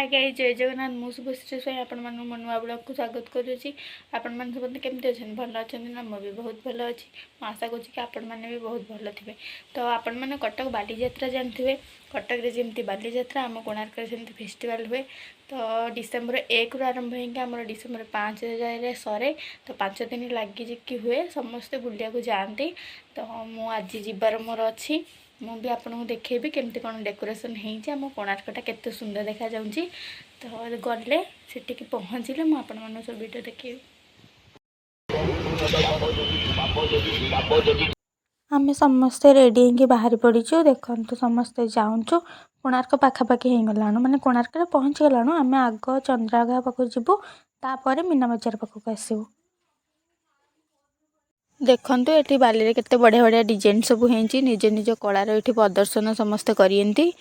Hi guys जय जगन्नाथ मु शुभश्री स्वयं आपण मानू मो नुआ ब्लॉग को स्वागत करुँची। आपण मैंने सब केमती अच्छे भल अच्छा ना मुझे बहुत भल अच्छी आशा करुँच कि आपण मैंने भी बहुत भल थे। तो आपण मैंने कटक बालीजात्रा जानते कटक रे जमी बालीजात्रा आम कोणार्क सेमती फेस्टिवल हुए। तो डिसेम्बर 1 रु आरंभ होकर डिसेम्बर 5 जाए सरे। तो 5 दिन लगिकी हुए समस्ते बुलिया को जाती। तो मु आज जीवार मोर अच्छी मु भी आपको देखेबी केमती कौन डेकोरेशन होम कोणार्कटा केते सुंदर देखा जाउची। तो गले सेटिक पहुँचले मुझे सब वीडियो देखी। आम समस्ते रेडी होगी बाहरी पड़ीचु देखु समस्ते जाऊँ कोणार्क पाखापाखि हो गलाणु माने कोणार्क पहुँची गलाणु। आम आग चंद्रभागा पाखु जीवु तापर मीना बजार पाखक आसबू। देखंतु एठी बाली रे केते बढ़िया बढ़िया डिजाइन सब हेंची निज निज कलार एठी प्रदर्शन समस्त करियंती।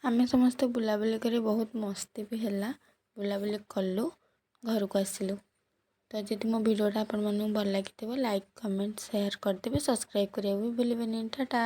आमे समस्त बुलाबुली करी बहुत मस्ती भी हैला बुलाबुली कलु घर को आसिलु। तो जदि मो वीडियोटा आपण मानू भल लगी लाइक कमेंट शेयर करदेवे सब्सक्राइब करिया भी भूलिबेनी। टाटा।